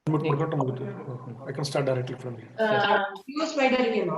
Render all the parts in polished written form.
I can start directly from here. Use spider training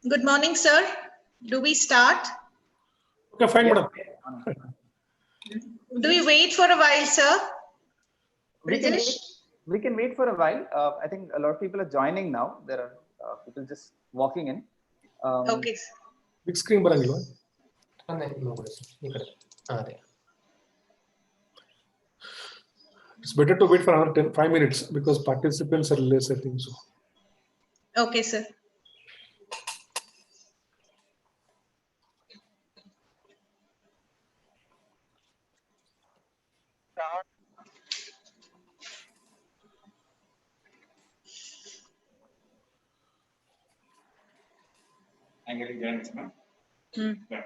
Good morning, sir. Do we start? Okay, fine, madam. Do we wait for a while, sir? We can wait for a while. I think a lot of people are joining now. There are people just walking in. Okay. Big screen ಬರಂಗಿಲ್ವಾ? It's better to wait for another 5 minutes because participants are less, I think so. Okay, sir. I'm getting joined, ma'am. Yeah.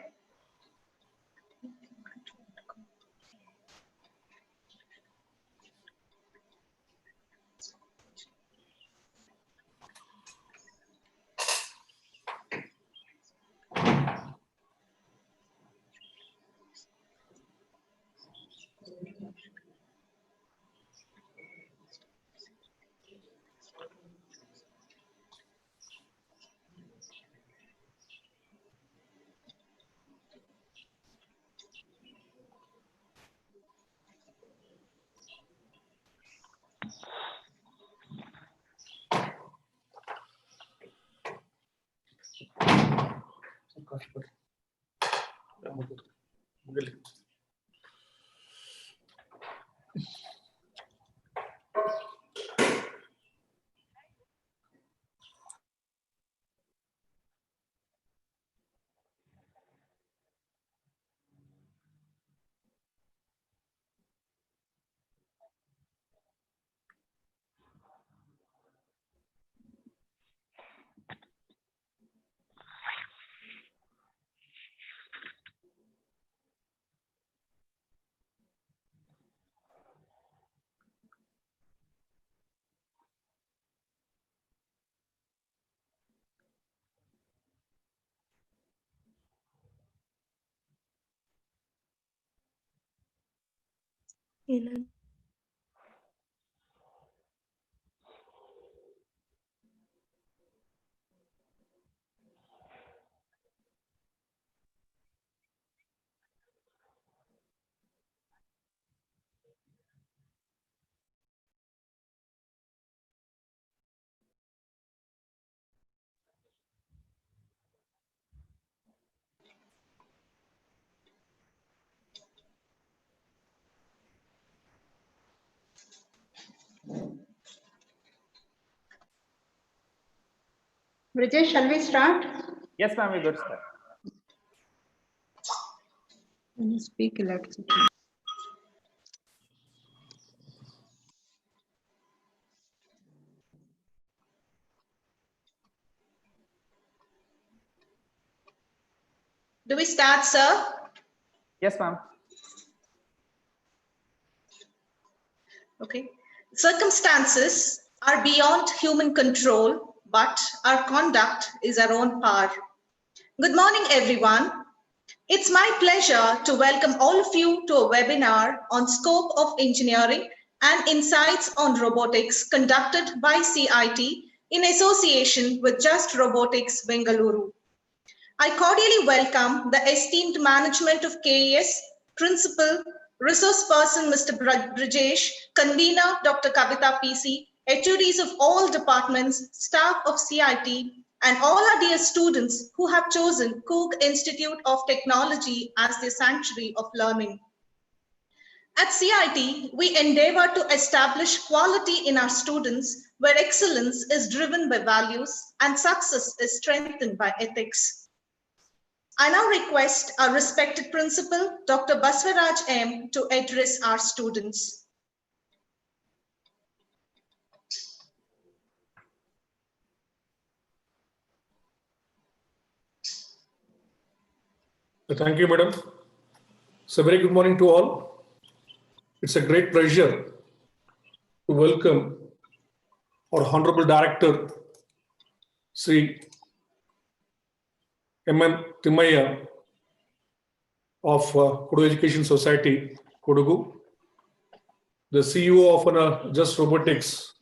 Brijesh, shall we start? Yes, ma'am, we good start. Can you speak electricity? Do we start, sir? Yes, ma'am. Okay. Circumstances are beyond human control, but our conduct is our own power. Good morning, everyone. It's my pleasure to welcome all of you to a webinar on scope of engineering and insights on robotics conducted by CIT in association with Just Robotics, Bengaluru. I cordially welcome the esteemed management of KES, Principal, Resource Person Mr. Brijesh, Convener Dr. Kavita PC, HODs of all departments, staff of CIT, and all our dear students who have chosen Coorg Institute of Technology as their sanctuary of learning. At CIT, we endeavor to establish quality in our students where excellence is driven by values and success is strengthened by ethics. I now request our respected principal, Dr. Baswaraj M, to address our students. Thank you, madam. So very good morning to all. It's a great pleasure to welcome our Honorable Director, Sri M.N. Timaya of Kodugu Education Society, Kodugu, the CEO of Just Robotics,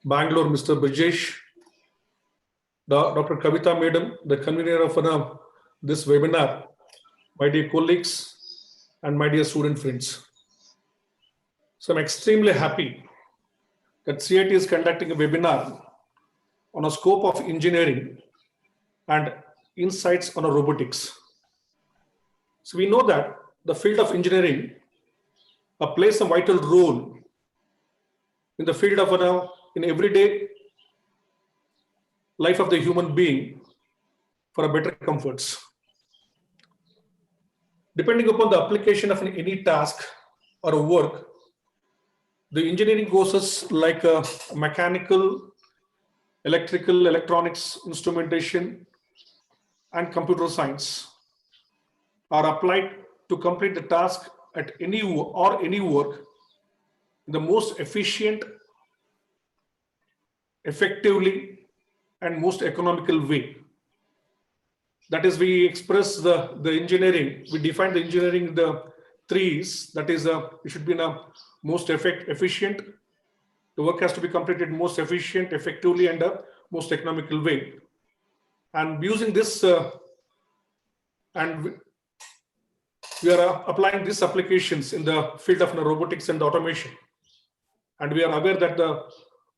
Bangalore, Mr. Brijesh, Dr. Kavita Madam, the convener of this webinar, my dear colleagues and my dear student friends. So I'm extremely happy that CIT is conducting a webinar on a scope of engineering and insights on robotics. So we know that the field of engineering plays a vital role in the field of in everyday life of the human being for a better comforts. Depending upon the application of any task or a work, the engineering courses like mechanical, electrical, electronics, instrumentation, and computer science are applied to complete the task at any work in the most efficient, effectively, and most economical way. That is, we express the engineering, we define the engineering in the threes. That is, it should be in a most efficient, the work has to be completed most efficient, effectively, and most economical way. And using this, and we are applying these applications in the field of robotics and automation. And we are aware that the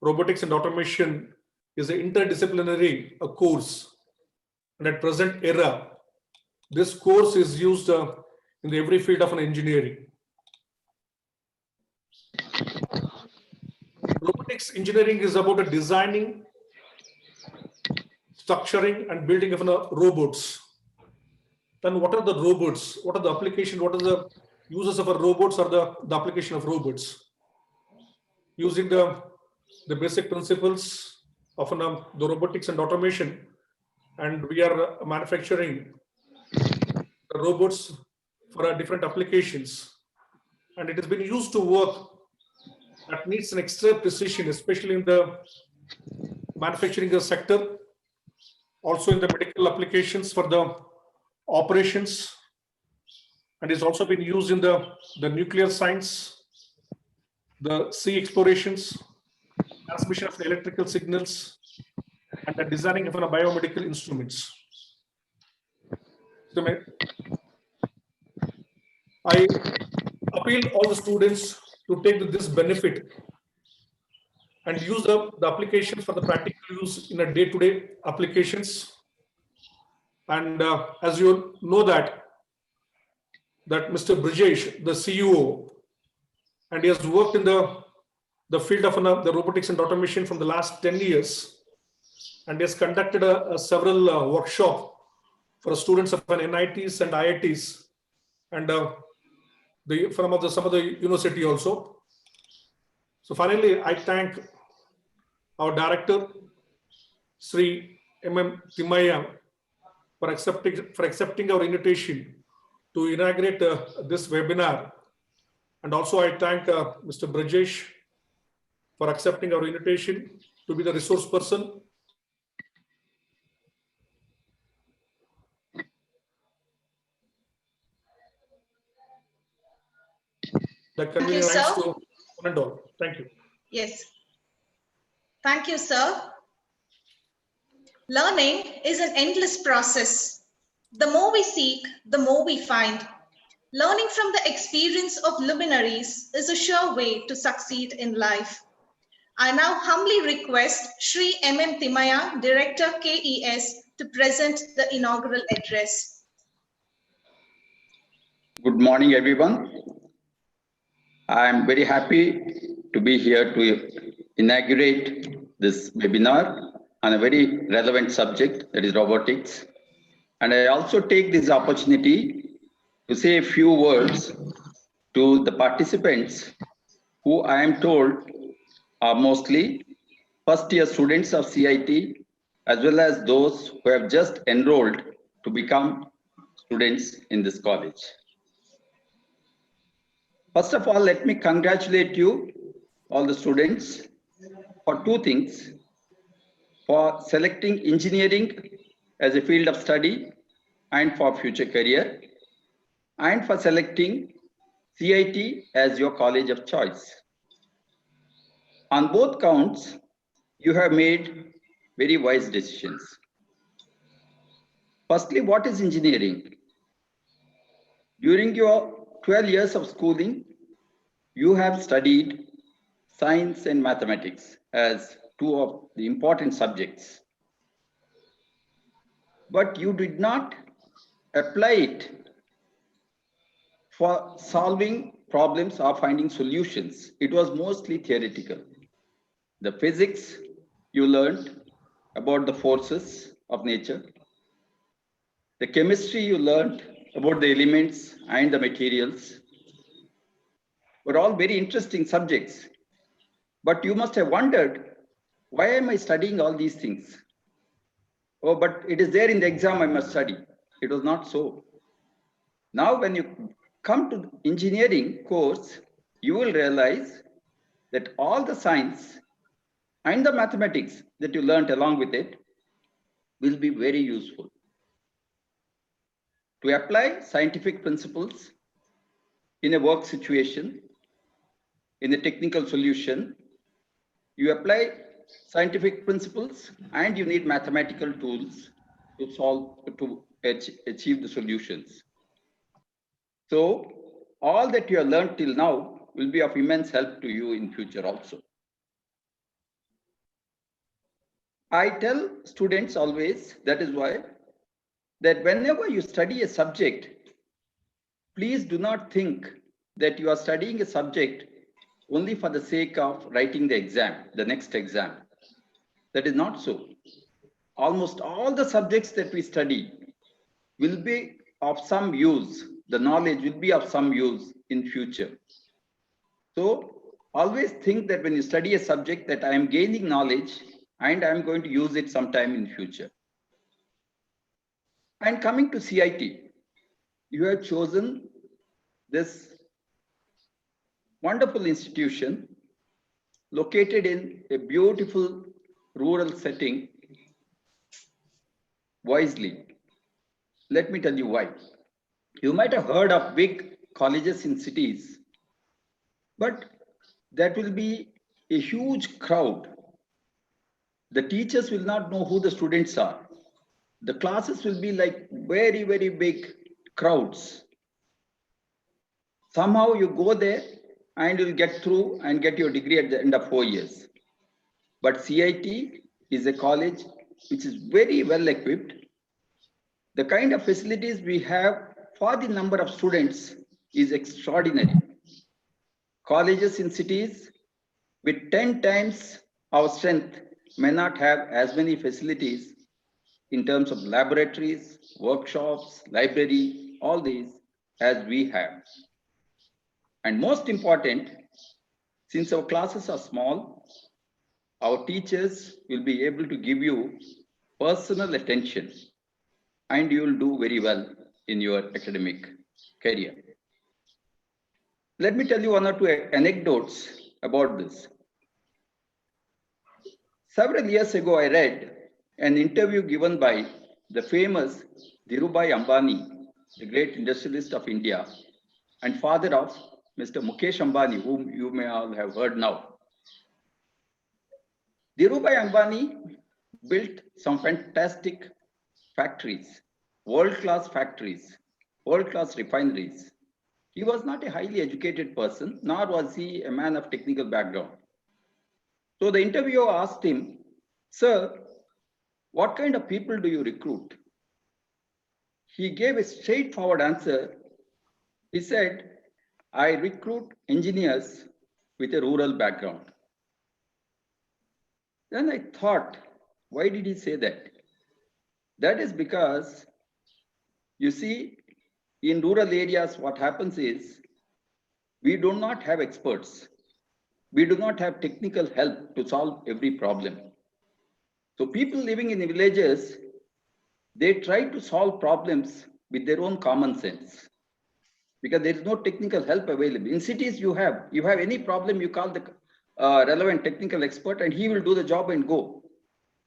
robotics and automation is an interdisciplinary course. And at present era, this course is used in every field of engineering. Robotics engineering is about designing, structuring, and building of robots. Then what are the robots? What are the applications? What are the uses of robots or the application of robots? Using the basic principles of the robotics and automation, and we are manufacturing the robots for different applications, and it has been used to work that needs an extra precision, especially in the manufacturing sector, also in the medical applications for the operations, and it's also been used in the nuclear science, the sea explorations, transmission of the electrical signals, and the designing of biomedical instruments. So I appeal all the students to take this benefit and use the applications for the practical use in a day-to-day applications. And as you know that Mr. Brijesh, the CEO, and he has worked in the field of the robotics and automation from the last 10 years, and he has conducted several workshops for students of NITs and IITs and some of the university also. So finally, I thank our director, Sri M.M. Timaya, for accepting our invitation to inaugurate this webinar. And also I thank Mr. Brajesh for accepting our invitation to be the resource person. That Thank you, conveying thanks sir. to one and all. Thank you. Yes. Thank you, sir. Learning is an endless process. The more we seek, the more we find. Learning from the experience of luminaries is a sure way to succeed in life. I now humbly request Sri M.M. Timaya, Director KES, to present the inaugural address. Good morning, everyone. I am very happy to be here to inaugurate this webinar on a very relevant subject, that is robotics. And I also take this opportunity to say a few words to the participants who I am told are mostly first-year students of CIT, as well as those who have just enrolled to become students in this college. First of all, let me congratulate you, all the students, for two things: for selecting engineering as a field of study and for future career, and for selecting CIT as your college of choice. On both counts, you have made very wise decisions. Firstly, what is engineering? During your 12 years of schooling, you have studied science and mathematics as two of the important subjects. But you did not apply it for solving problems or finding solutions. It was mostly theoretical. The physics you learned about the forces of nature. The chemistry you learned about the elements and the materials were all very interesting subjects. But you must have wondered, why am I studying all these things? Oh, but it is there in the exam, I must study. It was not so. Now, when you come to engineering course, you will realize that all the science and the mathematics that you learned along with it will be very useful. To apply scientific principles in a work situation, in a technical solution, you apply scientific principles and you need mathematical tools to achieve the solutions. So all that you have learned till now will be of immense help to you in future also. I tell students always, that is why, that whenever you study a subject, please do not think that you are studying a subject only for the sake of writing the exam, the next exam. That is not so. Almost all the subjects that we study will be of some use. The knowledge will be of some use in future. So always think that when you study a subject that I am gaining knowledge and I am going to use it sometime in future. And coming to CIT, you have chosen this wonderful institution located in a beautiful rural setting wisely. Let me tell you why. You might have heard of big colleges in cities, but that will be a huge crowd. The teachers will not know who the students are. The classes will be like very, very big crowds. Somehow you go there and you'll get through and get your degree at the end of 4 years. But CIT is a college which is very well equipped. The kind of facilities we have for the number of students is extraordinary. Colleges in cities with 10 times our strength may not have as many facilities in terms of laboratories, workshops, library, all these. as we have. And most important, since our classes are small, our teachers will be able to give you personal attention and you will do very well in your academic career. Let me tell you one or two anecdotes about this. Several years ago, I read an interview given by the famous Dhirubhai Ambani, the great industrialist of India and father of Mr. Mukesh Ambani, whom you may all have heard now. Dhirubhai Ambani built some fantastic factories, world-class factories, world-class refineries. He was not a highly educated person, nor was he a man of technical background. So the interviewer asked him, "Sir, what kind of people do you recruit?" He gave a straightforward answer. He said, "I recruit engineers with a rural background." Then I thought, why did he say that? That is because, you see, in rural areas, what happens is, we do not have experts. We do not have technical help to solve every problem. So people living in the villages, they try to solve problems with their own common sense because there is no technical help available. In cities, you have any problem, you call the relevant technical expert and he will do the job and go.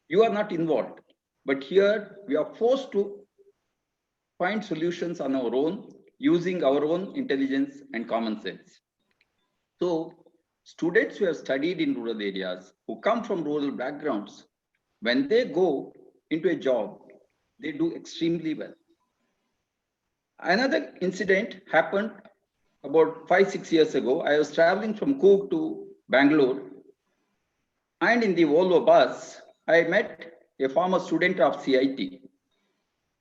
You are not involved. But here we are forced to find solutions on our own using our own intelligence and common sense. So students who have studied in rural areas, who come from rural backgrounds, when they go into a job, they do extremely well. Another incident happened about 5-6 years ago. I was traveling from Coorg to Bangalore, and in the Volvo bus, I met a former student of CIT.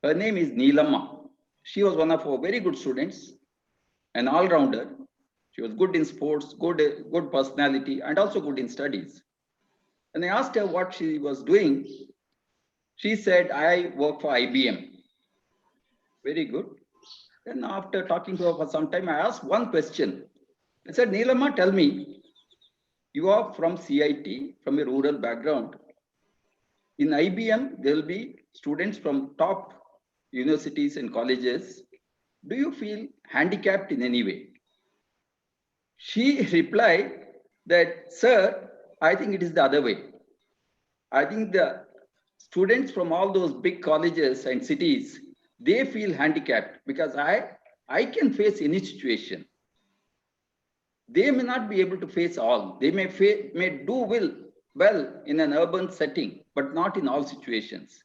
Her name is Neelamma. She was one of our very good students, an all-rounder. She was good in sports, good personality, and also good in studies. And I asked her what she was doing. She said, "I work for IBM." Very good. Then after talking to her for some time, I asked one question. I said, "Neelamma, tell me, you are from CIT, from a rural background. In IBM, there will be students from top universities and colleges. Do you feel handicapped in any way?" She replied that, "Sir, I think it is the other way. I think the students from all those big colleges and cities, they feel handicapped because I can face any situation. They may not be able to face all. They may do well in an urban setting, but not in all situations."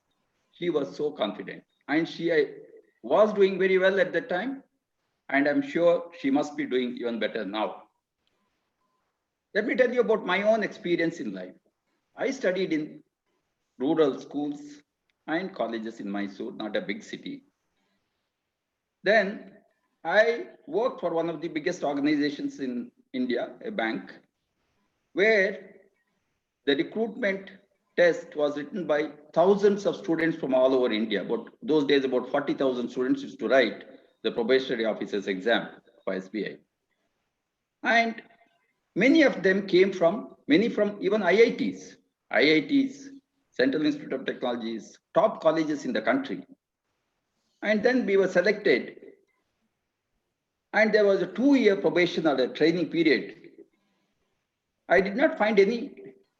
She was so confident, and she was doing very well at that time, and I'm sure she must be doing even better now. Let me tell you about my own experience in life. I studied in rural schools and colleges in Mysore, not a big city. Then I worked for one of the biggest organizations in India, a bank, where the recruitment test was written by thousands of students from all over India. But those days, about 40,000 students used to write the probationary officer's exam for SBI. And many of them many from even IITs, Central Institute of Technologies, top colleges in the country. And then we were selected. And there was a 2-year probation or a training period. I did not find any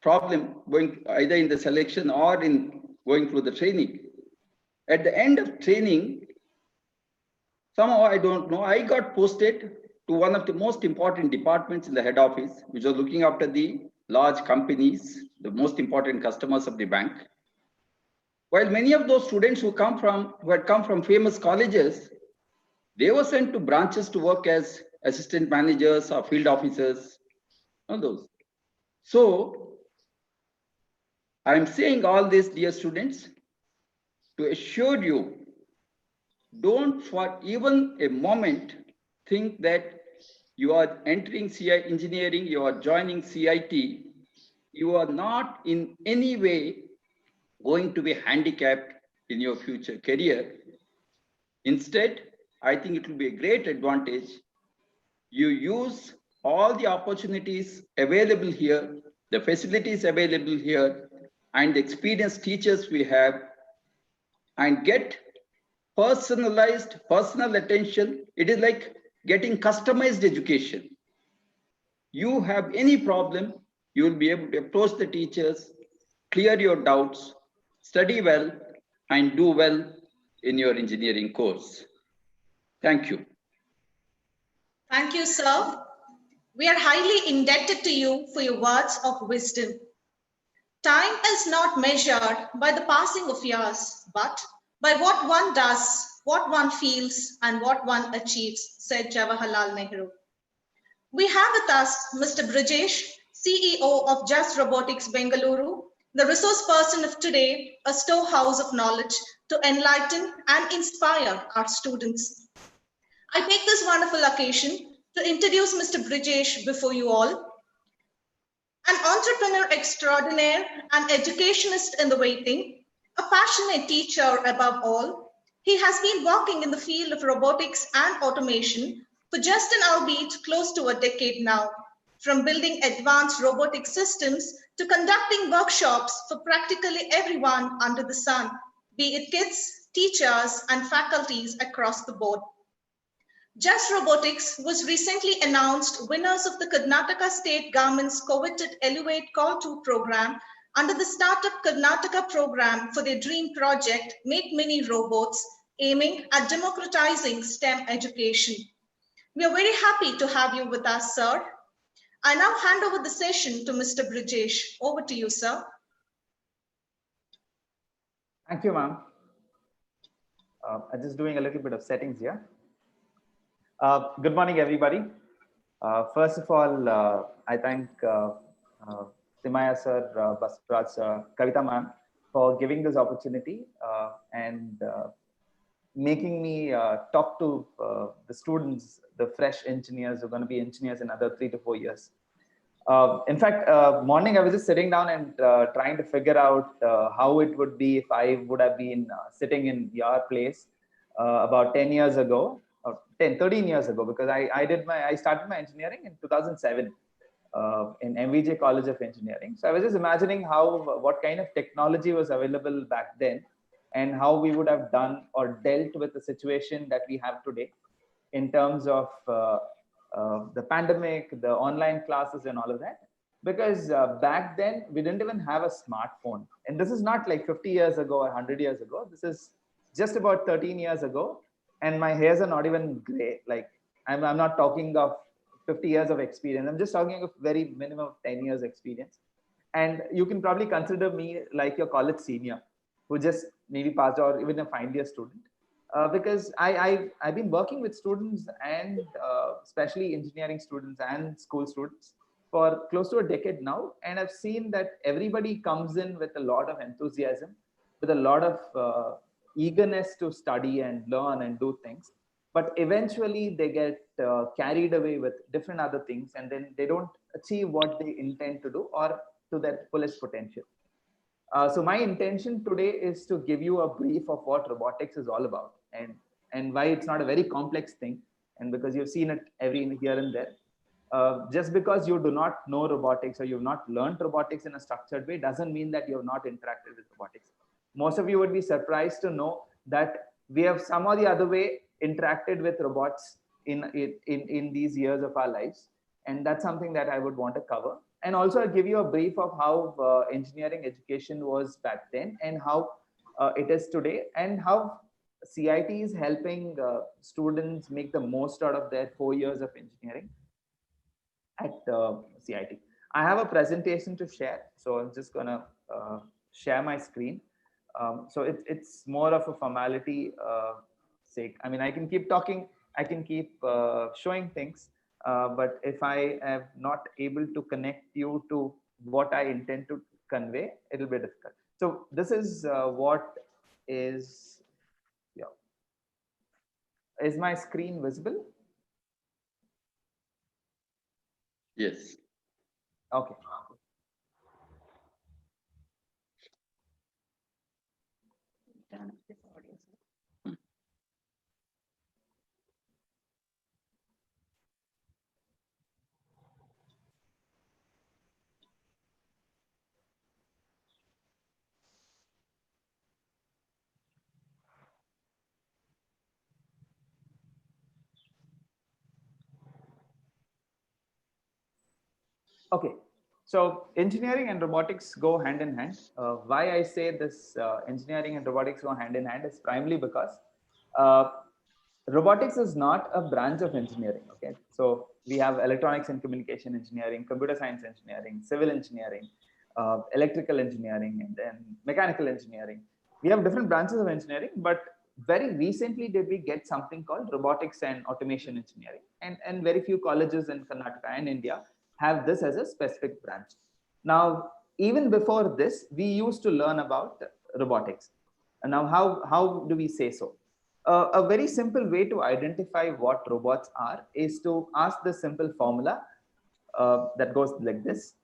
problem going either in the selection or in going through the training. At the end of training, somehow I don't know, I got posted to one of the most important departments in the head office, which was looking after the large companies, the most important customers of the bank. While many of those students who had come from famous colleges, they were sent to branches to work as assistant managers or field officers, all those. So I'm saying all this, dear students, to assure you, don't for even a moment think that you are entering CI engineering, you are joining CIT, you are not in any way going to be handicapped in your future career. Instead, I think it will be a great advantage. You use all the opportunities available here, the facilities available here, and the experienced teachers we have, and get personal attention. It is like getting customized education. You have any problem, you will be able to approach the teachers, clear your doubts, study well, and do well in your engineering course. Thank you. Thank you, sir. We are highly indebted to you for your words of wisdom. Time is not measured by the passing of years, but by what one does, what one feels, and what one achieves, said Jawaharlal Nehru. We have with us Mr. Brijesh, CEO of Just Robotics Bengaluru, the resource person of today, a storehouse of knowledge to enlighten and inspire our students. I take this wonderful occasion to introduce Mr. Brijesh before you all. An entrepreneur extraordinaire, an educationist in the waiting, a passionate teacher above all, he has been working in the field of robotics and automation for just an albeit close to a decade now, from building advanced robotic systems to conducting workshops for practically everyone under the sun, be it kids, teachers, and faculties across the board. Just Robotics was recently announced winners of the Karnataka State Government's coveted Elevate Call to program under the Startup Karnataka program for their dream project, Make Mini Robots, aiming at democratizing STEM education. We are very happy to have you with us, sir. I now hand over the session to Mr. Brijesh. Over to you, sir. Thank you, ma'am. I'm just doing a little bit of settings here. Good morning, everybody. First of all, I thank Simaya sir, Basraj sir, Kavita ma'am for giving this opportunity and making me talk to the students, the fresh engineers who are going to be engineers in another 3 to 4 years. In fact, morning I was just sitting down and trying to figure out how it would be if I would have been sitting in your place about 10 years ago. 13 years ago, because I started my engineering in 2007 in MVJ College of Engineering. So I was just imagining what kind of technology was available back then and how we would have done or dealt with the situation that we have today in terms of the pandemic, the online classes and all of that. Because back then we didn't even have a smartphone. And this is not like 50 years ago or 100 years ago. This is just about 13 years ago. And my hairs are not even gray. Like I'm not talking of 50 years of experience. I'm just talking of very minimum of 10 years experience. And you can probably consider me like your college senior who just maybe passed or even a final year student. Because I've been working with students and especially engineering students and school students for close to a decade now. And I've seen that everybody comes in with a lot of enthusiasm, with a lot of eagerness to study and learn and do things, but eventually they get carried away with different other things, and then they don't achieve what they intend to do or to their fullest potential. So my intention today is to give you a brief of what robotics is all about and why it's not a very complex thing, and because you've seen it every here and there. Just because you do not know robotics or you've not learned robotics in a structured way doesn't mean that you have not interacted with robotics. Most of you would be surprised to know that we have some or the other way interacted with robots in these years of our lives. And that's something that I would want to cover. And also I'll give you a brief of how engineering education was back then and how it is today, and how CIT is helping students make the most out of their 4 years of engineering at CIT. I have a presentation to share, so I'm just gonna share my screen. So it's more of a formality sake. I mean, I can keep talking, I can keep showing things, but if I am not able to connect you to what I intend to convey, it'll be difficult. So this is what is, yeah. Is my screen visible? Yes. Okay. Okay, so engineering and robotics go hand in hand. Why I say this engineering and robotics go hand in hand is primarily because uh, robotics is not a branch of engineering. Okay, so we have electronics and communication engineering, computer science engineering, civil engineering, electrical engineering, and then mechanical engineering. We have different branches of engineering, but very recently did we get something called robotics and automation engineering, and very few colleges in Karnataka and India have this as a specific branch. Now, even before this, we used to learn about robotics. And now, how do we say so? A very simple way to identify what robots are is to ask the simple formula that goes like this.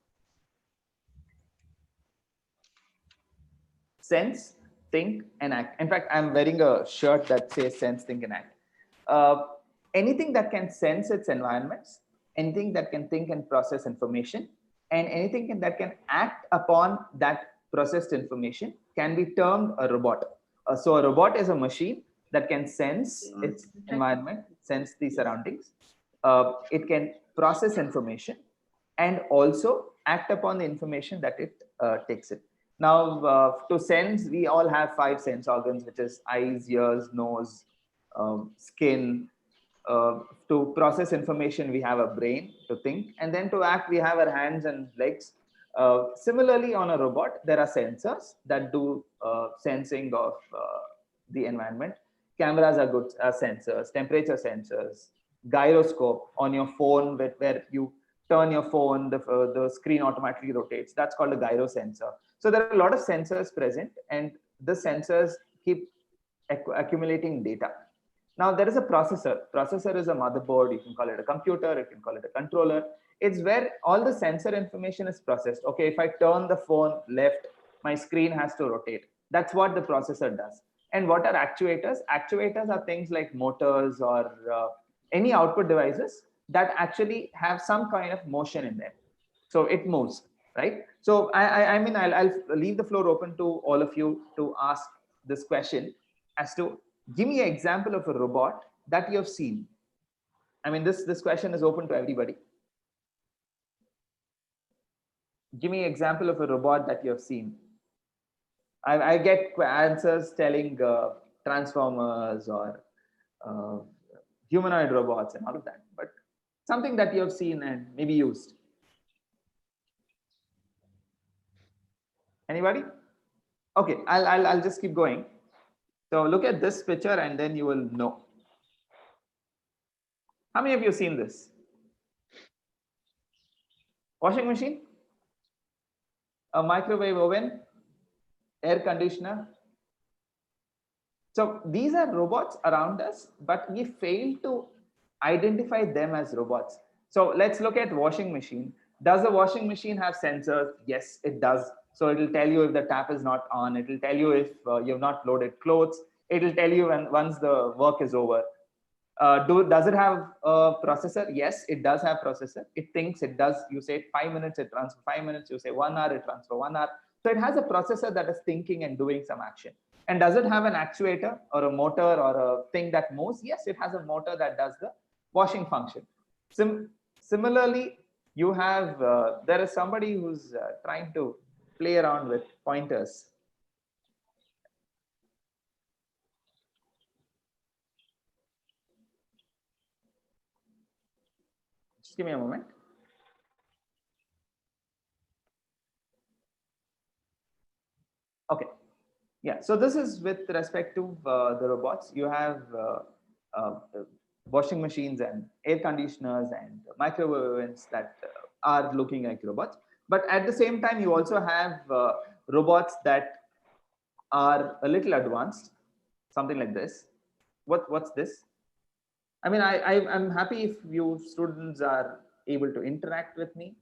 Sense, think, and act. In fact, I'm wearing a shirt that says sense, think, and act. Anything that can sense its environments, anything that can think and process information, and anything that can act upon that processed information can be termed a robot. So a robot is a machine that can sense its environment, sense the surroundings. It can process information and also act upon the information that it takes it. Now, to sense, we all have 5 sense organs, which is eyes, ears, nose, skin. To process information, we have a brain to think, and then to act, we have our hands and legs. Similarly, on a robot, there are sensors that do sensing of the environment. Cameras are good sensors, temperature sensors, gyroscope on your phone, where you turn your phone, the screen automatically rotates. That's called a gyro sensor. So there are a lot of sensors present, and the sensors keep accumulating data. Now there is a processor. Processor is a motherboard. You can call it a computer. You can call it a controller. It's where all the sensor information is processed. Okay, if I turn the phone left, my screen has to rotate. That's what the processor does. And what are actuators? Actuators are things like motors or any output devices that actually have some kind of motion in them. So it moves, right? So I mean, I'll leave the floor open to all of you to ask this question as to give me an example of a robot that you have seen. I mean, this question is open to everybody. Give me an example of a robot that you have seen. I get answers telling transformers or humanoid robots and all of that, but something that you have seen and maybe used. Anybody? Okay, I'll just keep going. So look at this picture and then you will know. How many of you have seen this? Washing machine? A microwave oven? Air conditioner? So these are robots around us, but we fail to identify them as robots. So let's look at washing machine. Does the washing machine have sensors? Yes, it does. So it will tell you if the tap is not on. It will tell you if you have not loaded clothes. It will tell you when once the work is over. Does it have a processor? Yes, it does have processor. It thinks, it does. You say 5 minutes, it runs for 5 minutes. You say 1 hour, it runs for 1 hour. So it has a processor that is thinking and doing some action. And does it have an actuator or a motor or a thing that moves? Yes, it has a motor that does the washing function. Similarly, you have, there is somebody who's trying to play around with pointers. Just give me a moment. Okay. Yeah, so this is with respect to the robots. You have washing machines and air conditioners and microwave ovens that are looking like robots. But at the same time, you also have robots that are a little advanced, something like this. What's this? I mean, I'm happy if you students are able to interact with me,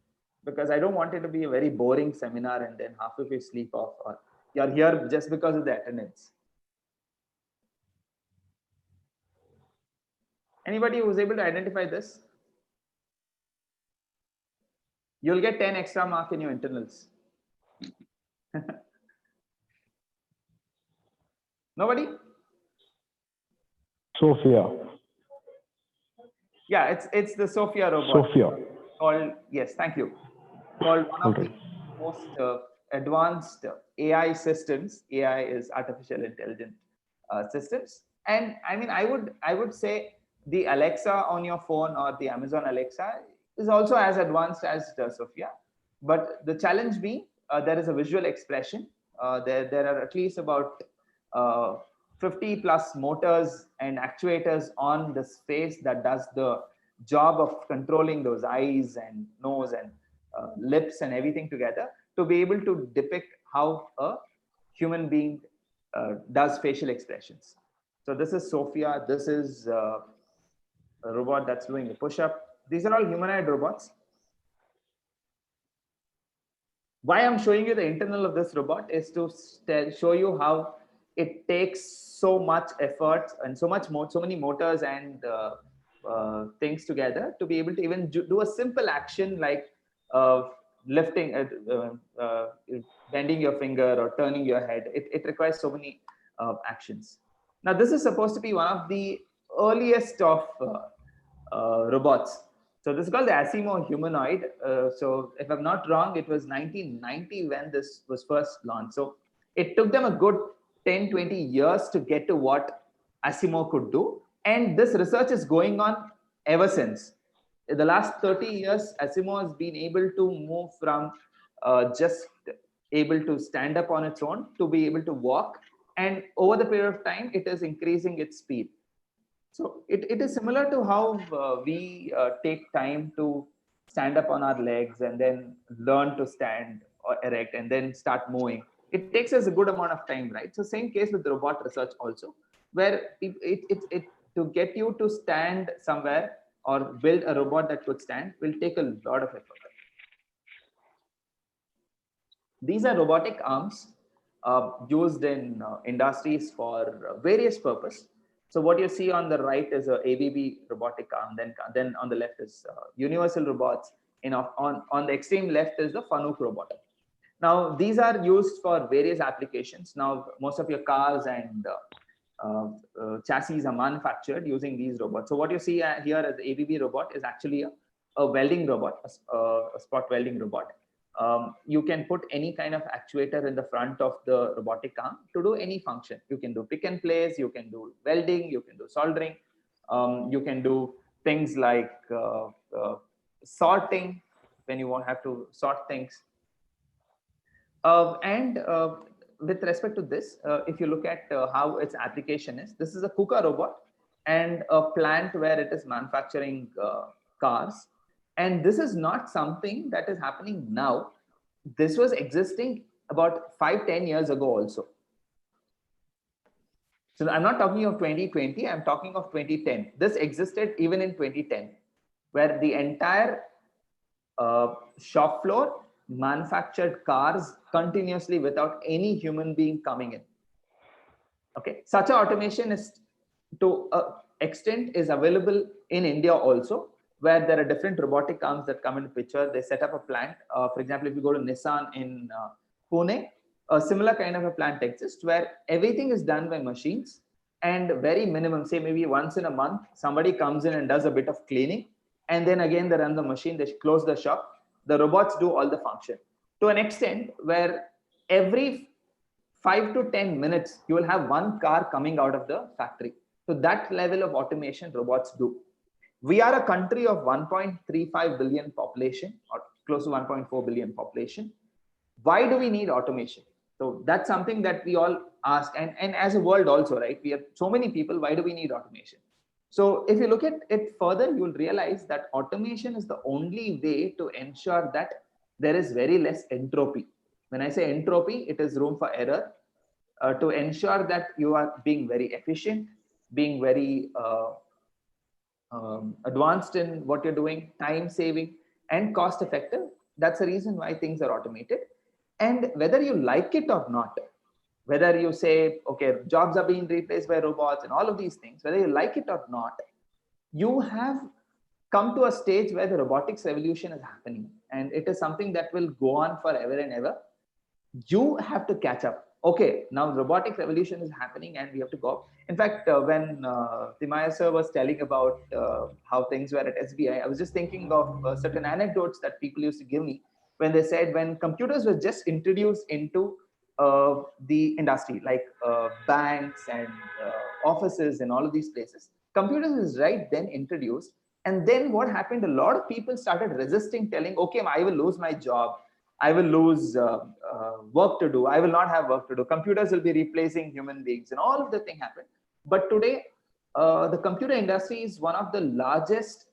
because I don't want it to be a very boring seminar and then half of you sleep off, or you're here just because of the attendance. Anybody who's able to identify this? You'll get 10 extra mark in your internals. Nobody? Sophia. Yeah, it's the Sophia robot. Sophia. Called, yes, thank you. called one of All the right. most advanced AI systems. AI is artificial intelligence systems. And I mean, I would say the Alexa on your phone or the Amazon Alexa is also as advanced as Sophia. But the challenge being, there is a visual expression. There are at least about 50 plus motors and actuators on the face that does the job of controlling those eyes and nose and lips and everything together to be able to depict how a human being does facial expressions. So this is Sophia. This is a robot that's doing a push-up. These are all humanoid robots. Why I'm showing you the internal of this robot is to show you how it takes so much effort and so many motors and things together to be able to even do a simple action like lifting, bending your finger or turning your head. It requires so many actions. Now, this is supposed to be one of the earliest of robots. So this is called the Asimo humanoid. So if I'm not wrong, it was 1990 when this was first launched. So it took them a good 10, 20 years to get to what Asimo could do. And this research is going on ever since. In the last 30 years, Asimo has been able to move from just able to stand up on its own to be able to walk. And over the period of time, it is increasing its speed. So it is similar to how we take time to stand up on our legs and then learn to stand or erect and then start moving. It takes us a good amount of time, right? So same case with robot research also, where to get you to stand somewhere or build a robot that could stand will take a lot of effort. These are robotic arms used in industries for various purposes. So what you see on the right is a ABB robotic arm. Then on the left is Universal Robots. On the extreme left is the Fanuc robot. Now these are used for various applications. Now most of your cars and chassis are manufactured using these robots. So what you see here as the ABB robot is actually a welding robot, a spot welding robot. You can put any kind of actuator in the front of the robotic arm to do any function. You can do pick and place, you can do welding, you can do soldering, you can do things like sorting when you have to sort things. With respect to this, if you look at how its application is, this is a KUKA robot and a plant where it is manufacturing cars. And this is not something that is happening now. This was existing about 5-10 years ago also. So I'm not talking of 2020, I'm talking of 2010. This existed even in 2010, where the entire shop floor manufactured cars continuously without any human being coming in. Okay, such a automation is to an extent is available in India also, where there are different robotic arms that come into picture. They set up a plant. For example, if you go to Nissan in Pune, a similar kind of a plant exists where everything is done by machines and very minimum, say maybe once in a month, somebody comes in and does a bit of cleaning. And then again, they run the machine, they close the shop. The robots do all the function to an extent where every 5 to 10 minutes, you will have one car coming out of the factory. So that level of automation robots do. We are a country of 1.35 billion population or close to 1.4 billion population. Why do we need automation? So that's something that we all ask. And as a world also, right? We have so many people, why do we need automation? So if you look at it further, you'll realize that automation is the only way to ensure that there is very less entropy. When I say entropy, it is room for error to ensure that you are being very efficient, being very advanced in what you're doing, time saving and cost effective. That's the reason why things are automated. And whether you like it or not, whether you say, okay, jobs are being replaced by robots and all of these things, whether you like it or not, you have come to a stage where the robotics revolution is happening. And it is something that will go on forever and ever. You have to catch up. Okay, now robotic revolution is happening and we have to go up. In fact, when Timaya sir was telling about how things were at SBI, I was just thinking of certain anecdotes that people used to give me. when they said when computers were just introduced into the industry, like banks and offices and all of these places. Computers was right then introduced. And then what happened, a lot of people started resisting, telling, okay, I will lose my job. I will lose work to do. I will not have work to do. Computers will be replacing human beings, and all of the thing happened. But today, the computer industry is one of the largest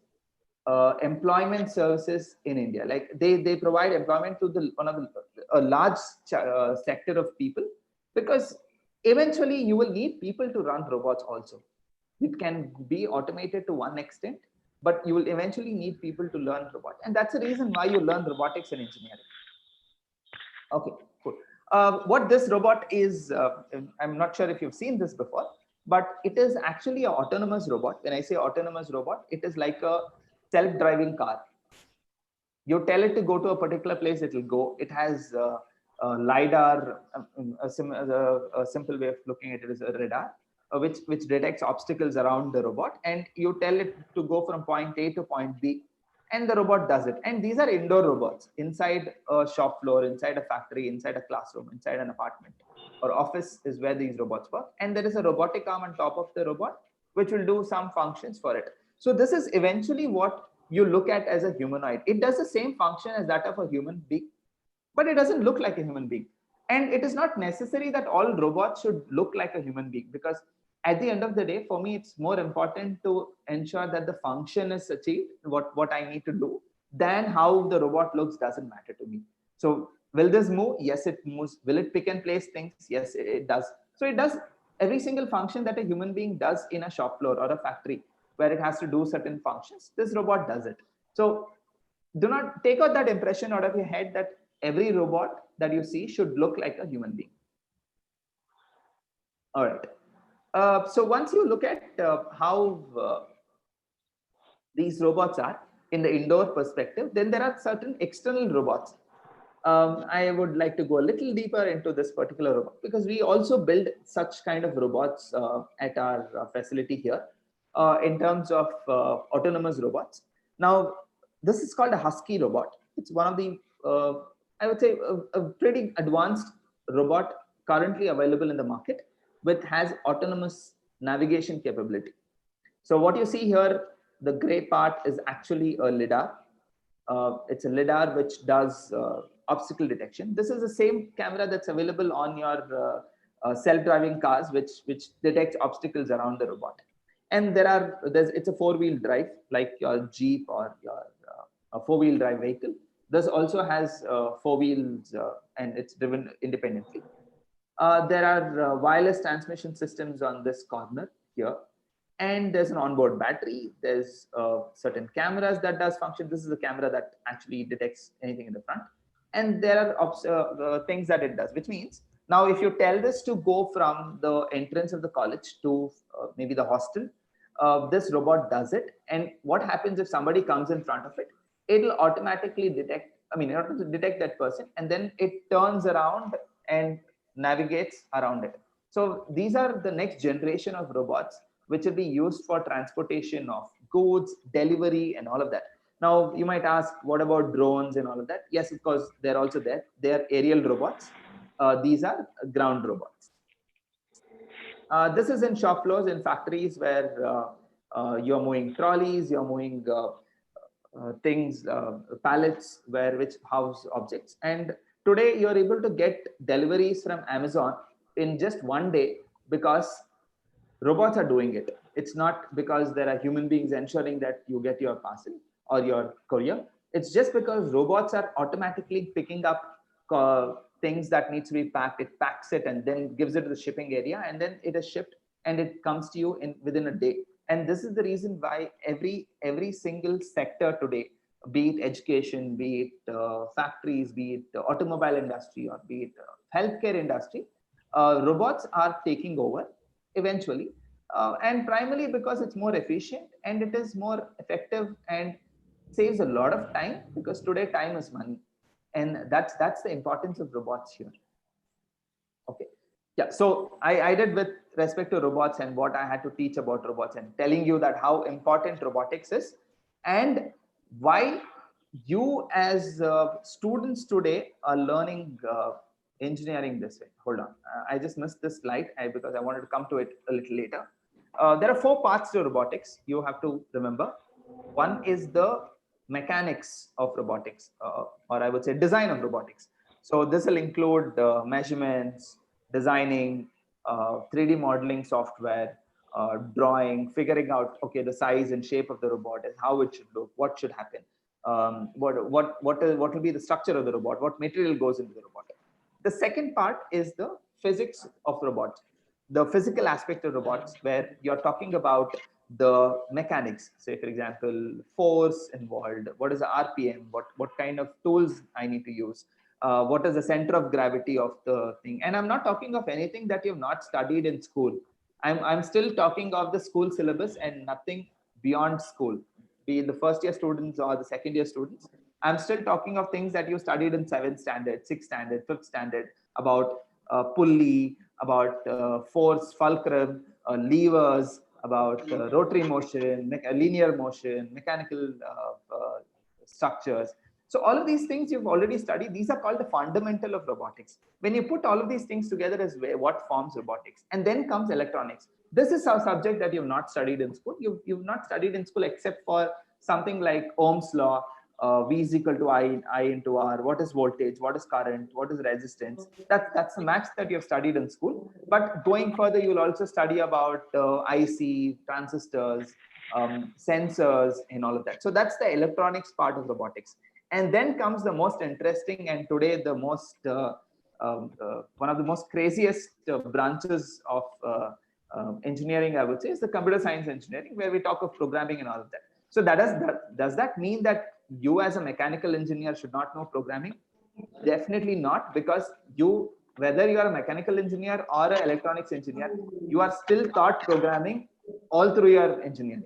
employment services in India. Like they provide employment to a large sector of people, because eventually you will need people to run robots also. It can be automated to one extent, but you will eventually need people to learn robotics. And that's the reason why you learn robotics and engineering. Okay, cool. What this robot is, I'm not sure if you've seen this before, but it is actually an autonomous robot. When I say autonomous robot, it is like a self-driving car. You tell it to go to a particular place, it will go. It has LiDAR, a simple way of looking at it is a radar, which detects obstacles around the robot, and you tell it to go from point A to point B, and the robot does it. And these are indoor robots inside a shop floor, inside a factory, inside a classroom, inside an apartment or office is where these robots work. And there is a robotic arm on top of the robot, which will do some functions for it. So this is eventually what you look at as a humanoid. It does the same function as that of a human being, but it doesn't look like a human being. And it is not necessary that all robots should look like a human being, because at the end of the day, for me, it's more important to ensure that the function is achieved, what I need to do, than how the robot looks doesn't matter to me. So will this move? Yes, it moves. Will it pick and place things? Yes, it does. So it does every single function that a human being does in a shop floor or a factory where it has to do certain functions. This robot does it. So do not take out that impression out of your head that every robot that you see should look like a human being. All right. So once you look at how these robots are in the indoor perspective, then there are certain external robots. I would like to go a little deeper into this particular robot, because we also build such kind of robots at our facility here in terms of autonomous robots. Now, this is called a Husky robot. It's one of the, I would say, a pretty advanced robot currently available in the market, which has autonomous navigation capability. So what you see here, the gray part is actually a LiDAR. It's a LiDAR which does obstacle detection. This is the same camera that's available on your self-driving cars, which detects obstacles around the robot. And it's a four-wheel drive, like your Jeep or your a four-wheel drive vehicle. This also has four wheels and it's driven independently. There are wireless transmission systems on this corner here. And there's an onboard battery. There's certain cameras that does function. This is a camera that actually detects anything in the front. And there are things that it does, which means now if you tell this to go from the entrance of the college to maybe the hostel, this robot does it. And what happens if somebody comes in front of it? It'll automatically detect, it'll detect that person, and then it turns around and navigates around it. So these are the next generation of robots, which will be used for transportation of goods, delivery, and all of that. Now, you might ask, what about drones and all of that? Yes, of course, they're also there. They're aerial robots. These are ground robots. This is in shop floors, in factories where you're moving trolleys, you're moving things, pallets, which house objects. And today, you're able to get deliveries from Amazon in just one day because robots are doing it. It's not because there are human beings ensuring that you get your parcel or your courier. It's just because robots are automatically picking up things that needs to be packed. It packs it and then gives it to the shipping area, and then it is shipped and it comes to you within a day. And this is the reason why every single sector today, be it education, be it factories, be it the automobile industry, or be it healthcare industry, robots are taking over eventually, and primarily because it's more efficient and it is more effective and saves a lot of time, because today time is money, and that's the importance of robots here. Okay, yeah. So I did with respect to robots and what I had to teach about robots, and telling you that how important robotics is and why you as students today are learning engineering this way. Hold on, I just missed this slide because I wanted to come to it a little later. There are 4 parts to robotics you have to remember. One is the mechanics of robotics, or I would say design of robotics. So this will include measurements, designing, 3D modeling software, drawing, figuring out, okay, the size and shape of the robot and how it should look, what should happen, what will be the structure of the robot, what material goes into the robot. The second part is the physics of robots, the physical aspect of robots, where you're talking about the mechanics. Say, for example, force involved, what is the RPM, what kind of tools I need to use, what is the center of gravity of the thing. And I'm not talking of anything that you've not studied in school. I'm still talking of the school syllabus and nothing beyond school, be it the first year students or the second year students. I'm still talking of things that you studied in 7th standard, 6th standard, 5th standard, about pulley, about force, fulcrum, levers, about rotary motion, linear motion, mechanical structures. So all of these things you've already studied. These are called the fundamental of robotics. When you put all of these things together as what forms robotics, and then comes electronics. This is a subject that you've not studied in school. You've not studied in school except for something like Ohm's law, V is equal to I into R. What is voltage? What is current? What is resistance? That's the max that you've studied in school. But going further, you will also study about IC, transistors, sensors, and all of that. So that's the electronics part of robotics. And then comes the most interesting and today the most one of the most craziest branches of engineering, I would say, is the computer science engineering, where we talk of programming and all of that. So does that mean that you as a mechanical engineer should not know programming? Definitely not, because whether you are a mechanical engineer or an electronics engineer, you are still taught programming all through your engineering,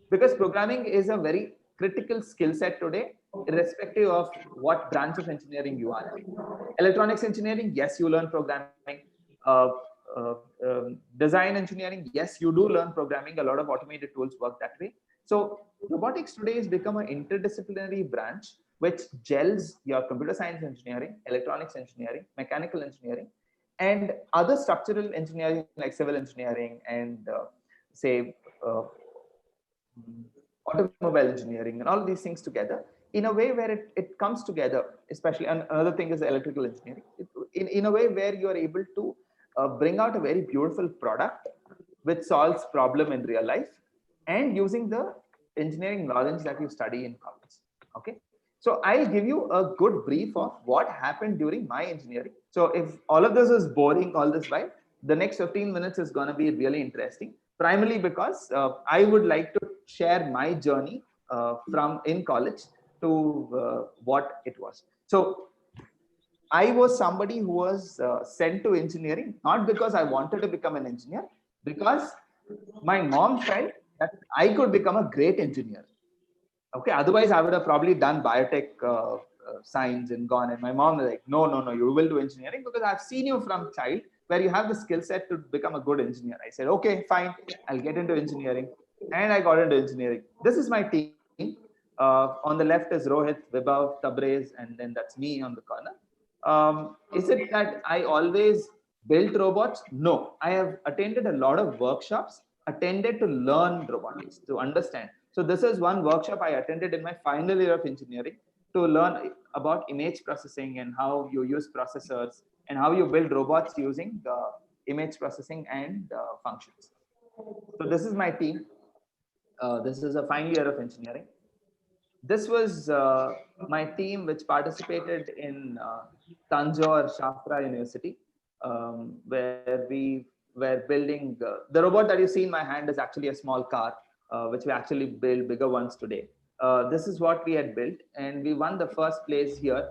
because programming is a very critical skill set today, irrespective of what branch of engineering you are in. Electronics engineering, yes, you learn programming. Uh, Design engineering, yes, you do learn programming. A lot of automated tools work that way. So robotics today has become an interdisciplinary branch which gels your computer science engineering, electronics engineering, mechanical engineering, and other structural engineering like civil engineering and say automobile engineering, and all these things together in a way where it comes together. Especially, and another thing is electrical engineering, in a way where you are able to bring out a very beautiful product which solves problem in real life, and using the engineering knowledge that you study in college. Okay, so I'll give you a good brief of what happened during my engineering. So if all of this is boring all this while, the next 15 minutes is going to be really interesting, primarily because I would like to share my journey from in college to what it was. So I was somebody who was sent to engineering, not because I wanted to become an engineer, because my mom felt that I could become a great engineer. Okay, otherwise I would have probably done biotech science and gone. And my mom was like, no, you will do engineering, because I've seen you from child where you have the skill set to become a good engineer. I said, okay, fine, I'll get into engineering. And I got into engineering. This is my team. On the left is Rohit, Vibhav, Tabrez, and then that's me on the corner. Is it that I always built robots? No, I have attended a lot of workshops, attended to learn robotics, to understand. So this is one workshop I attended in my final year of engineering to learn about image processing and how you use processors and how you build robots using image processing and functions. So this is my team. This is a final year of engineering. This was my team which participated in Tanjore Shastra University, where we were building the robot that you see in my hand is actually a small car, which we actually build bigger ones today. This is what we had built, and we won the first place here.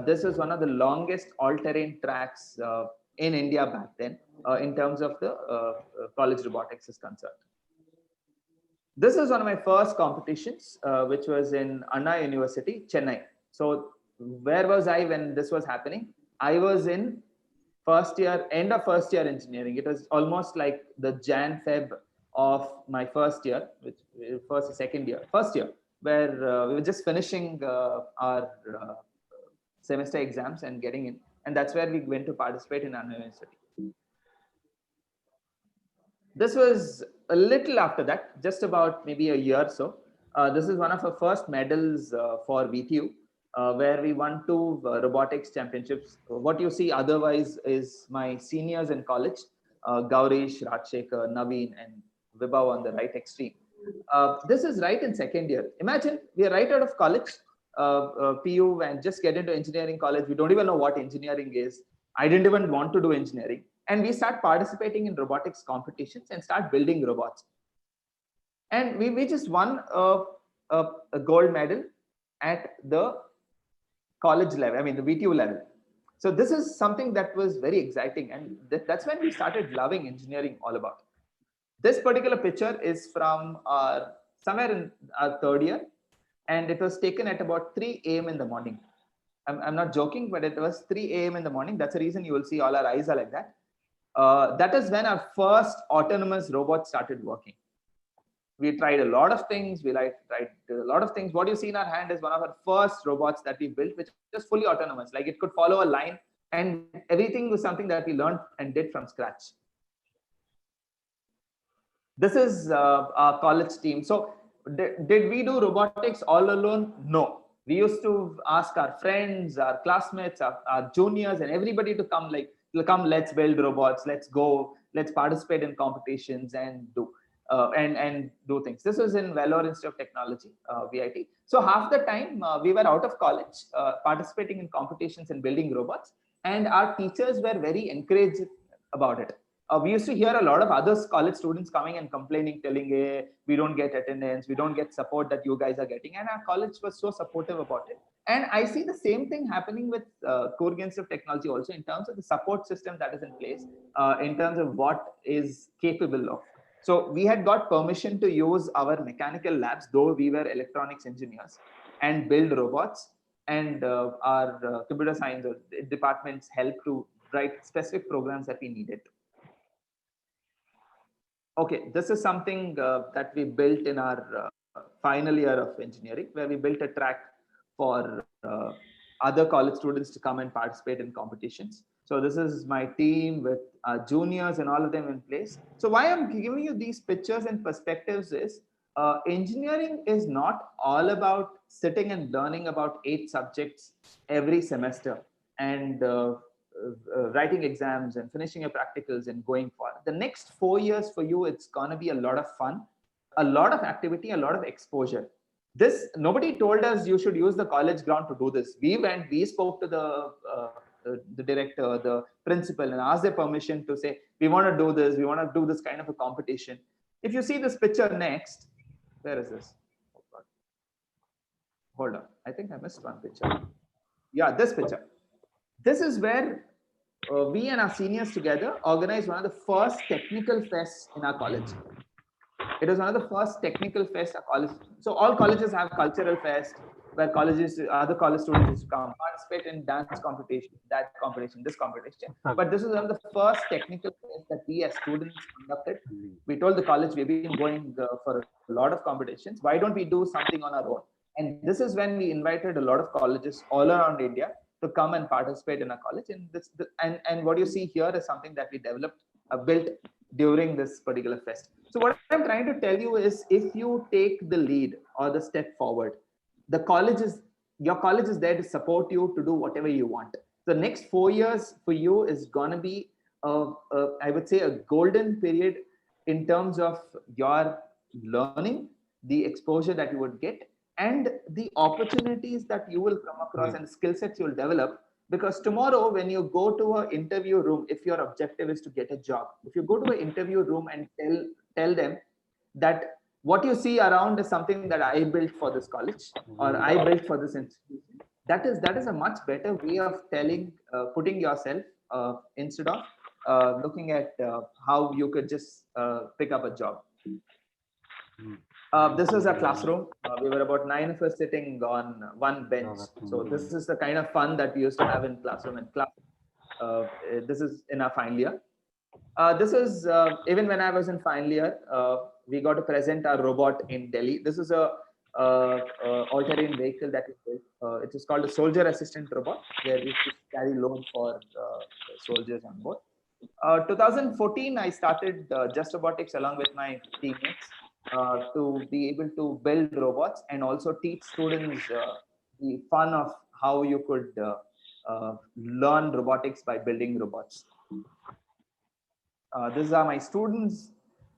This was one of the longest all-terrain tracks in India back then, in terms of the college robotics is concerned. This is one of my first competitions, which was in Anna University, Chennai. So where was I when this was happening? I was in first year, end of first year engineering. It was almost like the Jan Feb of my first year, which first year, where we were just finishing our semester exams and getting in, and that's where we went to participate in our university. This was a little after that, just about maybe a year or so. This is one of our first medals for VTU, where we won 2 robotics championships. What you see otherwise is my seniors in college, Gaurish, Rajshekhar, Naveen, and Vibhav on the right extreme. This is right in second year. Imagine we are right out of college, PU, and just get into engineering college. We don't even know what engineering is. I didn't even want to do engineering. And we start participating in robotics competitions and start building robots. And we just won a gold medal at the college level, I mean the VTU level. So this is something that was very exciting, and that's when we started loving engineering all about. This particular picture is from somewhere in our third year, and it was taken at about 3 a.m. in the morning. I'm not joking, but it was 3 a.m. in the morning. That's the reason you will see all our eyes are like that. That is when our first autonomous robot started working. We tried a lot of things. Tried a lot of things. What you see in our hand is one of our first robots that we built, which was fully autonomous. Like it could follow a line, and everything was something that we learned and did from scratch. This is our college team. So did we do robotics all alone? No. We used to ask our friends, our classmates, our juniors, and everybody to come. Come, let's build robots. Let's go. Let's participate in competitions and do things. This was in Vellore Institute of Technology, VIT. So half the time we were out of college, participating in competitions and building robots, and our teachers were very encouraged about it. We used to hear a lot of other college students coming and complaining, telling, hey, we don't get attendance, we don't get support that you guys are getting. And our college was so supportive about it. And I see the same thing happening with Coorg Institute of Technology also, in terms of the support system that is in place, in terms of what is capable of. So we had got permission to use our mechanical labs, though we were electronics engineers, and build robots. And our computer science departments helped to write specific programs that we needed. Okay, this is something that we built in our final year of engineering, where we built a track for other college students to come and participate in competitions. So this is my team with juniors and all of them in place. So why I'm giving you these pictures and perspectives is engineering is not all about sitting and learning about 8 subjects every semester and writing exams and finishing your practicals and going for it. The next 4 years for you, it's going to be a lot of fun, a lot of activity, a lot of exposure. This, nobody told us you should use the college ground to do this. We went, we spoke to the director, the principal, and asked their permission to say, we want to do this, we want to do this kind of a competition. If you see this picture next, where is this? Oh, God. Hold on, I think I missed one picture. Yeah, this picture. This is where we and our seniors together organized one of the first technical fests in our college. It was one of the first technical fests at college. So all colleges have cultural fest where other college students used to come participate in dance competition, that competition, this competition. But this is one of the first technical fests that we as students conducted. We told the college we've been going for a lot of competitions. Why don't we do something on our own? And this is when we invited a lot of colleges all around India to come and participate in our college. And what you see here is something that we developed, built during this particular fest. So what I'm trying to tell you is, if you take the lead or the step forward, your college is there to support you to do whatever you want. The next 4 years for you is going to be, I would say, a golden period in terms of your learning, the exposure that you would get, and the opportunities that you will come across and skill sets you'll develop. Because tomorrow, when you go to an interview room, if your objective is to get a job, if you go to an interview room and tell them that what you see around is something that I built for this college or I built for this institution, that is a much better way of telling, putting yourself instead of looking at how you could just pick up a job. This is a classroom. We were about 9 of us sitting on one bench. So this is the kind of fun that we used to have in classroom and class. This is in our final year. This is, even when I was in final year, we got to present our robot in Delhi. This is a all-terrain vehicle that we built. It is called a soldier assistant robot, where we used to carry load for soldiers on board. 2014, I started Just Robotics along with my teammates to be able to build robots and also teach students the fun of how you could learn robotics by building robots. These are my students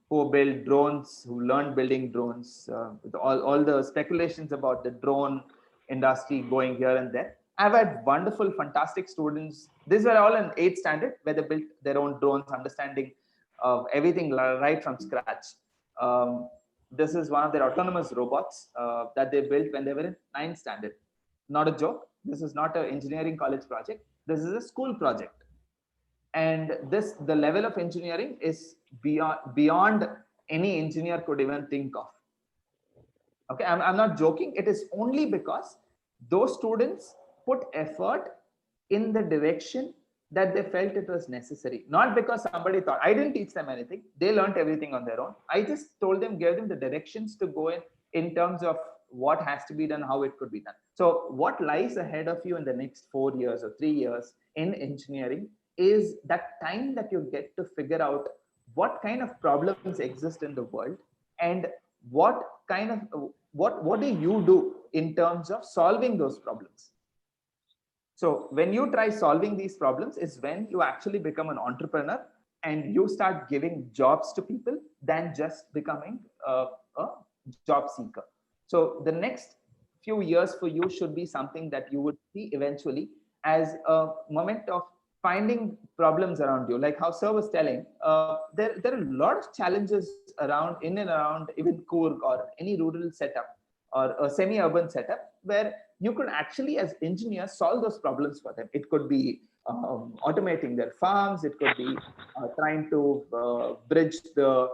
who build drones, who learn building drones, with all the speculations about the drone industry going here and there. I've had wonderful, fantastic students. These were all in 8th standard, where they built their own drones, understanding everything right from scratch. This is one of their autonomous robots that they built when they were in 9th standard. Not a joke. This is not an engineering college project. This is a school project. And the level of engineering is beyond any engineer could even think of. Okay, I'm not joking. It is only because those students put effort in the direction that they felt it was necessary, not because somebody thought. I didn't teach them anything. They learned everything on their own. I just told them, gave them the directions to go in terms of what has to be done, how it could be done. So what lies ahead of you in the next 4 years or 3 years in engineering is that time that you get to figure out what kind of problems exist in the world and what do you do in terms of solving those problems. So when you try solving these problems is when you actually become an entrepreneur and you start giving jobs to people than just becoming a job seeker. So the next few years for you should be something that you would see eventually as a moment of finding problems around you. Like how Sir was telling, there are a lot of challenges around, in and around even Coorg or any rural setup or a semi-urban setup, where you could actually, as engineers, solve those problems for them. It could be automating their farms. It could be trying to bridge the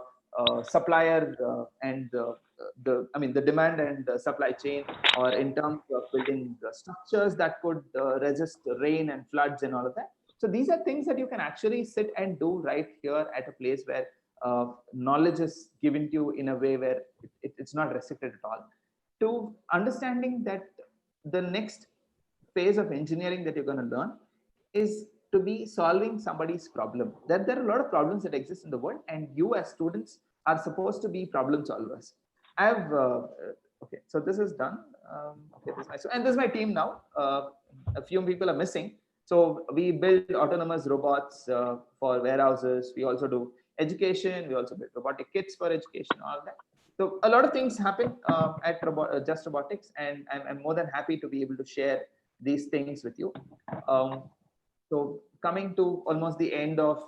supplier and the demand and supply chain, or in terms of building structures that could resist rain and floods and all of that. So these are things that you can actually sit and do right here at a place where knowledge is given to you in a way where it's not restricted at all. To understanding that the next phase of engineering that you're going to learn is to be solving somebody's problem. There are a lot of problems that exist in the world, and you as students are supposed to be problem solvers. I have okay, so this is done. Okay, this is my team now. A few people are missing. So we build autonomous robots for warehouses. We also do education. We also build robotic kits for education, all of that. So a lot of things happen at Just Robotics, and I'm more than happy to be able to share these things with you. So coming to almost the end of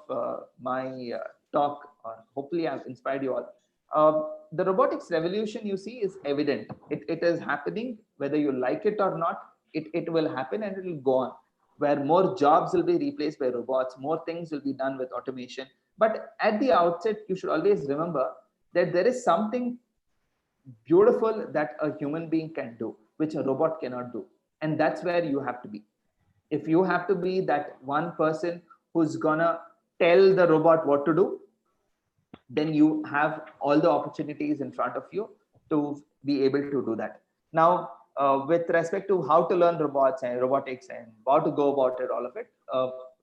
my talk, hopefully I've inspired you all. The robotics revolution you see is evident. It is happening, whether you like it or not. It will happen and it will go on, where more jobs will be replaced by robots, more things will be done with automation. But at the outset, you should always remember that there is something beautiful that a human being can do, which a robot cannot do. And that's where you have to be. If you have to be that one person who's gonna tell the robot what to do, then you have all the opportunities in front of you to be able to do that. Now, with respect to how to learn robots and robotics and how to go about it, all of it,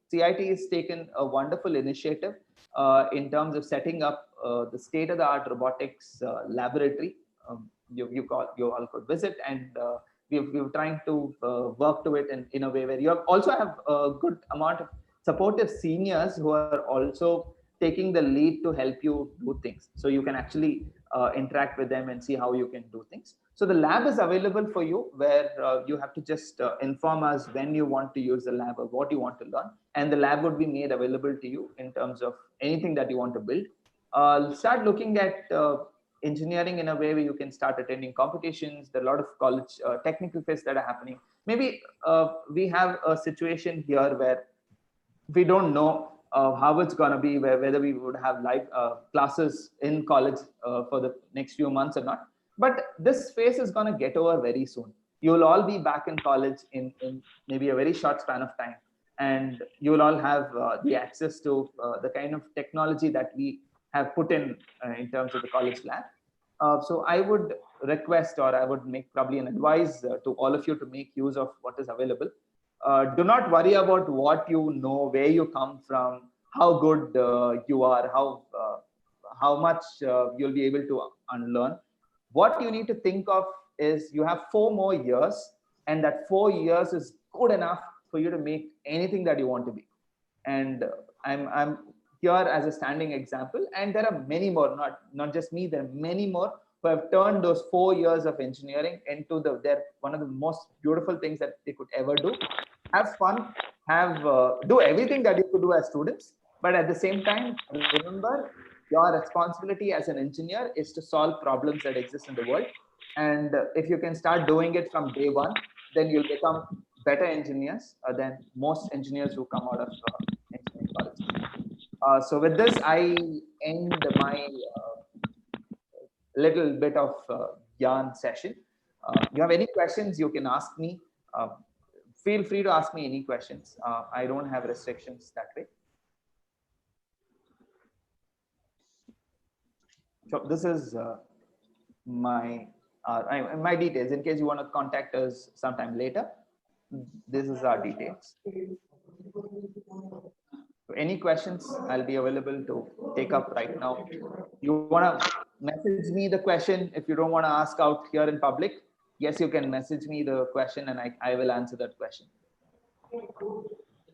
CIT has taken a wonderful initiative in terms of setting up the state-of-the-art robotics laboratory. You all could visit, and we're trying to work to it in a way where you also have a good amount of supportive seniors who are also taking the lead to help you do things. So you can actually interact with them and see how you can do things. So the lab is available for you, where you have to just inform us when you want to use the lab or what you want to learn. And the lab would be made available to you in terms of anything that you want to build. Start looking at engineering in a way where you can start attending competitions. There are a lot of college technical fests that are happening. Maybe we have a situation here where we don't know how it's going to be, whether we would have live classes in college for the next few months or not. But this phase is going to get over very soon. You'll all be back in college in maybe a very short span of time. And you'll all have the access to the kind of technology that we have put in terms of the college lab. So I would request, or I would make probably an advice to all of you to make use of what is available. Do not worry about what you know, where you come from, how good you are, how much you'll be able to unlearn. What you need to think of is you have 4 more years, and that 4 years is good enough for you to make anything that you want to be. And I'm here as a standing example, and there are many more, not just me, there are many more who have turned those 4 years of engineering into their one of the most beautiful things that they could ever do. Have fun, do everything that you could do as students, but at the same time, remember your responsibility as an engineer is to solve problems that exist in the world. And if you can start doing it from day one, then you'll become better engineers than most engineers who come out of engineering college. So with this, I end my little bit of yarn session. You have any questions, you can ask me. Feel free to ask me any questions. I don't have restrictions that way. So this is my details in case you want to contact us sometime later. This is our details. So any questions, I'll be available to take up right now. You want to message me the question if you don't want to ask out here in public. Yes, you can message me the question and I will answer that question.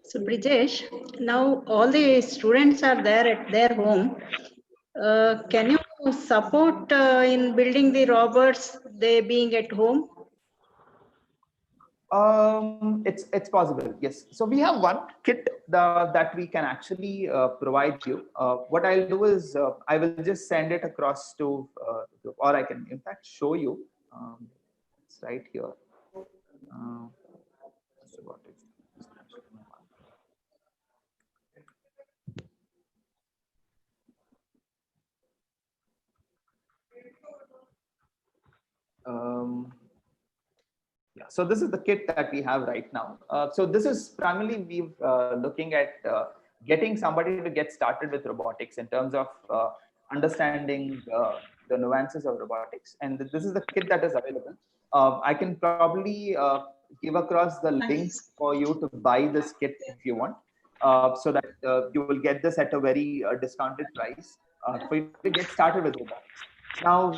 So Brijesh, now all the students are there at their home. Can you support in building the robots, they being at home? It's possible, yes. So we have one kit that we can actually provide you. What I'll do is I will just send it across to, or I can in fact show you. It's right here. Yeah, so this is the kit that we have right now. So this is primarily we're looking at getting somebody to get started with robotics in terms of understanding the nuances of robotics. And this is the kit that is available. I can probably give across the link for you to buy this kit if you want, so that you will get this at a very discounted price for you to get started with robotics. Now,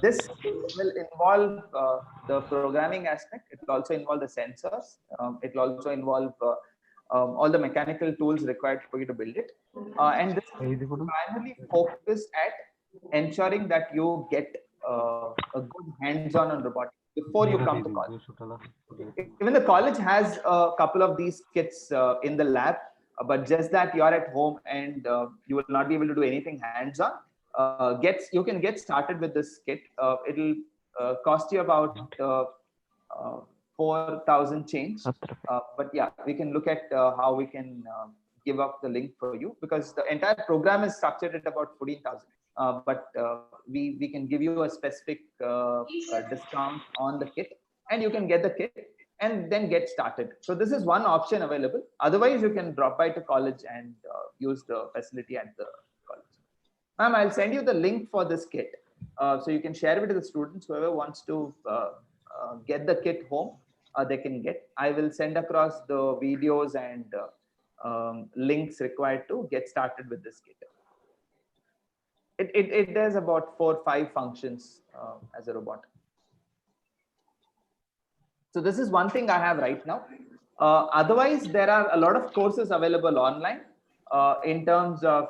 this will involve the programming aspect. It will also involve the sensors. It will also involve all the mechanical tools required for you to build it. And this is primarily focused at ensuring that you get a good hands-on on robotics before you come to college. Even the college has a couple of these kits in the lab, but just that you're at home and you will not be able to do anything hands-on. You can get started with this kit. It'll cost you about 4,000 change. But yeah, we can look at how we can give up the link for you, because the entire program is structured at about 14,000. But we can give you a specific discount on the kit, and you can get the kit and then get started. So this is one option available. Otherwise, you can drop by to college and use the facility at the college. Ma'am, I'll send you the link for this kit. So you can share it with the students. Whoever wants to get the kit home, they can get. I will send across the videos and links required to get started with this kit. It does about 4 or 5 functions as a robot. So this is one thing I have right now. Otherwise, there are a lot of courses available online in terms of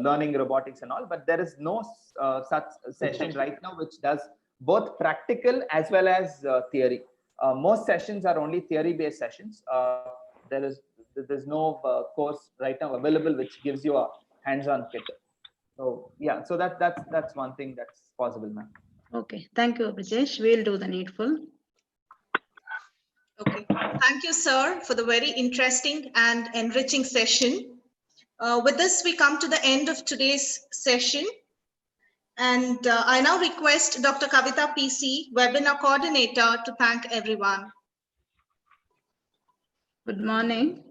learning robotics and all, but there is no such session right now which does both practical as well as theory. Most sessions are only theory-based sessions. There's no course right now available which gives you a hands-on kit. So yeah, so that's one thing that's possible, ma'am. Okay, thank you, Brijesh. We'll do the needful. Okay, thank you, sir, for the very interesting and enriching session. With this, we come to the end of today's session. And I now request Dr. Kavita PC, Webinar Coordinator, to thank everyone. Good morning.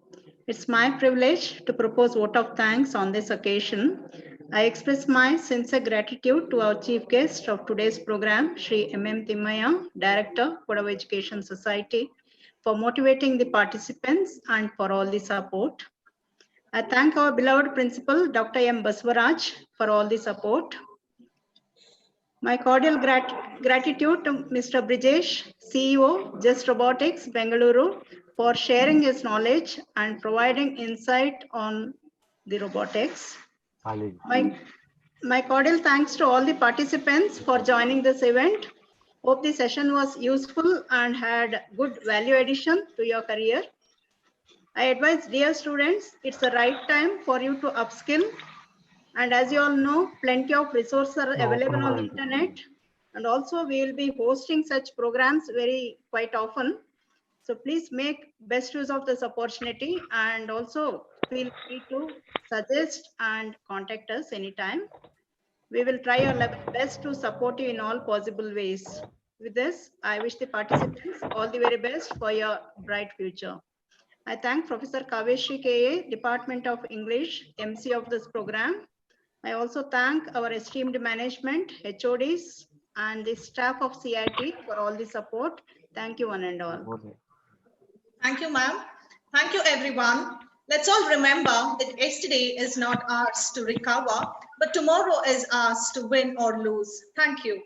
It's my privilege to propose vote of thanks on this occasion. I express my sincere gratitude to our chief guest of today's program, Shri M.M. Timmaya, Director, Kodava Education Society, for motivating the participants and for all the support. I thank our beloved principal, Dr. M. Baswaraj, for all the support. My cordial gratitude to Mr. Brijesh, CEO, Just Robotics, Bengaluru, for sharing his knowledge and providing insight on the robotics. My cordial thanks to all the participants for joining this event. Hope the session was useful and had good value addition to your career. I advise dear students, it's the right time for you to upskill. And as you all know, plenty of resources are available on the internet. And also we will be hosting such programs quite often. So please make best use of this opportunity and also feel free to suggest and contact us anytime. We will try our level best to support you in all possible ways. With this, I wish the participants all the very best for your bright future. I thank Professor Kaveshri K.A., Department of English, MC of this program. I also thank our esteemed management, HODs, and the staff of CIT for all the support. Thank you one and all. Thank you, ma'am. Thank you, everyone. Let's all remember that yesterday is not ours to recover, but tomorrow is ours to win or lose. Thank you.